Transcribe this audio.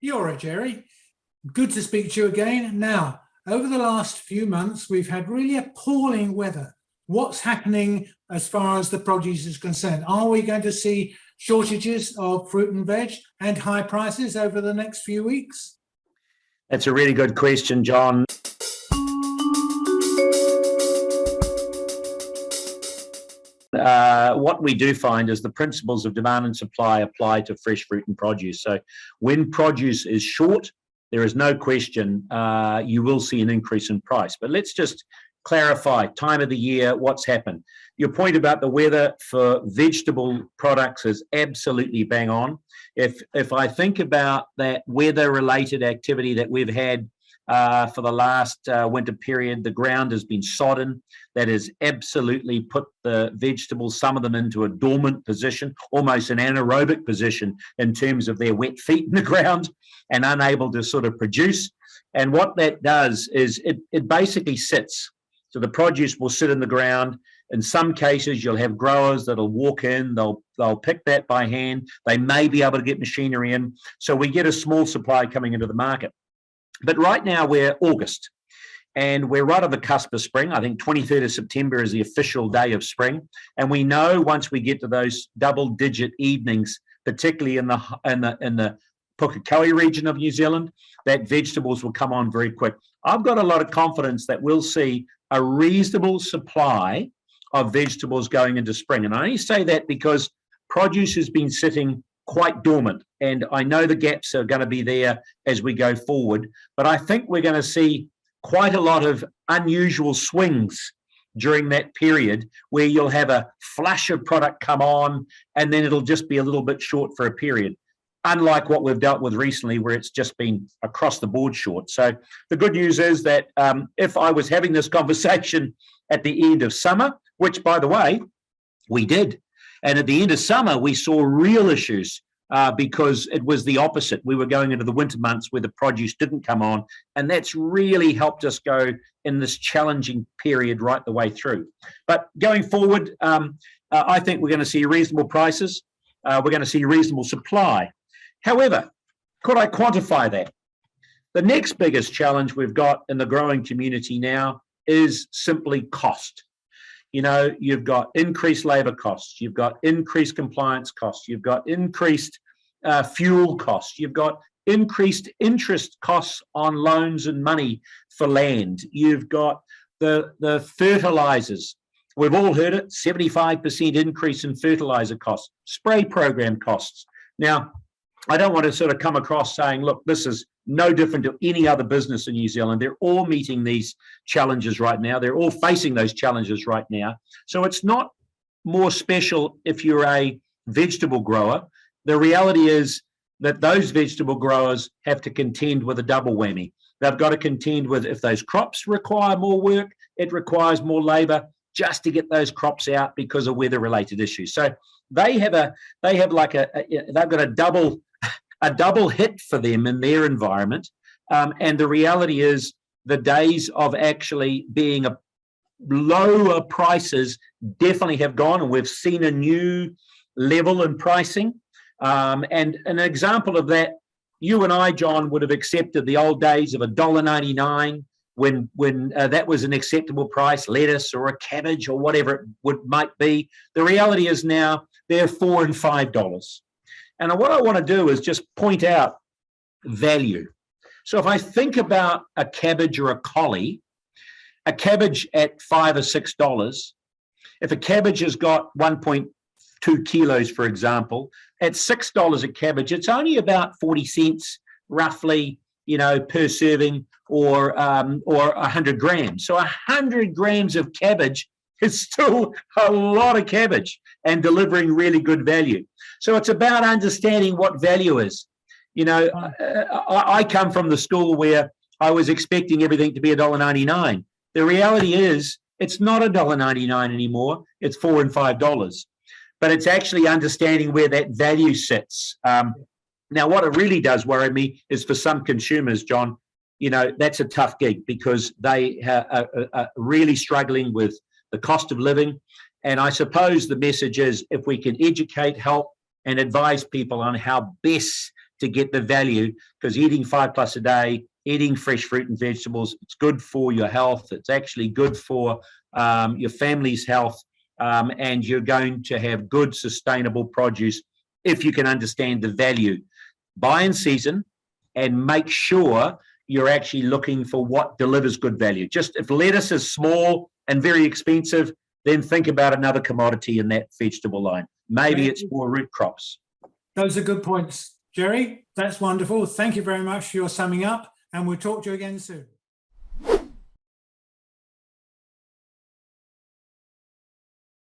You're right, Gerry. Good to speak to you again. Now, over the last few months, we've had really appalling weather. What's happening as far as the produce is concerned? Are we going to see shortages of fruit and veg and high prices over the next few weeks? That's a really good question, John. What we do find is the principles of demand and supply apply to fresh fruit and produce. So when produce is short, there is no question you will see an increase in price. But let's just clarify time of the year, what's happened. Your point about the weather for vegetable products is absolutely bang on. If I think about that weather-related activity that we've had for the last winter period, the ground has been sodden. That has absolutely put the vegetables, some of them, into a dormant position, almost an anaerobic position in terms of their wet feet in the ground and unable to sort of produce. And what that does is it basically sits. So the produce will sit in the ground. In some cases, you'll have growers that'll walk in, they'll pick that by hand. They may be able to get machinery in. So we get a small supply coming into the market. But right now we're August and we're right on the cusp of spring. I think 23rd of September is the official day of spring. And we know once we get to those double-digit evenings, particularly in the Pukekohe region of New Zealand, that vegetables will come on very quick. I've got a lot of confidence that we'll see a reasonable supply of vegetables going into spring. And I only say that because produce has been sitting quite dormant, and I know the gaps are going to be there as we go forward, but I think we're going to see quite a lot of unusual swings during that period where you'll have a flush of product come on and then it'll just be a little bit short for a period, unlike what we've dealt with recently where it's just been across the board short. So the good news is that if I was having this conversation at the end of summer, which by the way, we did, and at the end of summer, we saw real issues because it was the opposite. We were going into the winter months where the produce didn't come on, and that's really helped us go in this challenging period right the way through. But going forward, I think we're going to see reasonable prices. We're going to see reasonable supply. However, could I quantify that? The next biggest challenge we've got in the growing community now is simply cost. You know, you've got increased labor costs, you've got increased compliance costs, you've got increased fuel costs, you've got increased interest costs on loans and money for land, you've got the fertilizers. We've all heard it, 75% increase in fertilizer costs, spray program costs. Now, I don't want to sort of come across saying, look, this is no different to any other business in New Zealand. They're all meeting these challenges right now. They're all facing those challenges right now. So it's not more special if you're a vegetable grower. The reality is that those vegetable growers have to contend with a double whammy. They've got to contend with, if those crops require more work, it requires more labor just to get those crops out because of weather-related issues. So they've got a double hit for them in their environment. And the reality is the days of actually being a lower prices definitely have gone, and we've seen a new level in pricing. And an example of that, you and I, John, would have accepted the old days of $1.99 when that was an acceptable price, lettuce or a cabbage or whatever it might be. The reality is now they're $4 and $5. And what I want to do is just point out value. So if I think about a cabbage or a collie, a cabbage at $5 or $6, if a cabbage has got 1.2 kilos, for example, at $6 a cabbage, it's only about 40 cents roughly, you know, per serving, or 100 grams. So 100 grams of cabbage is still a lot of cabbage and delivering really good value. So it's about understanding what value is. You know, I come from the school where I was expecting everything to be $1.99. The reality is it's not $1.99 anymore. It's $4 and $5. But it's actually understanding where that value sits. Now, what it really does worry me is for some consumers, John, you know, that's a tough gig because they are really struggling with the cost of living. And I suppose the message is if we can educate, help, and advise people on how best to get the value, because eating 5+ a day, eating fresh fruit and vegetables, it's good for your health. It's actually good for your family's health, and you're going to have good, sustainable produce if you can understand the value. Buy in season and make sure you're actually looking for what delivers good value. Just if lettuce is small and very expensive, then think about another commodity in that vegetable line. Maybe it's more root crops. Those are good points, Gerry. That's wonderful. Thank you very much for your summing up, and we'll talk to you again soon.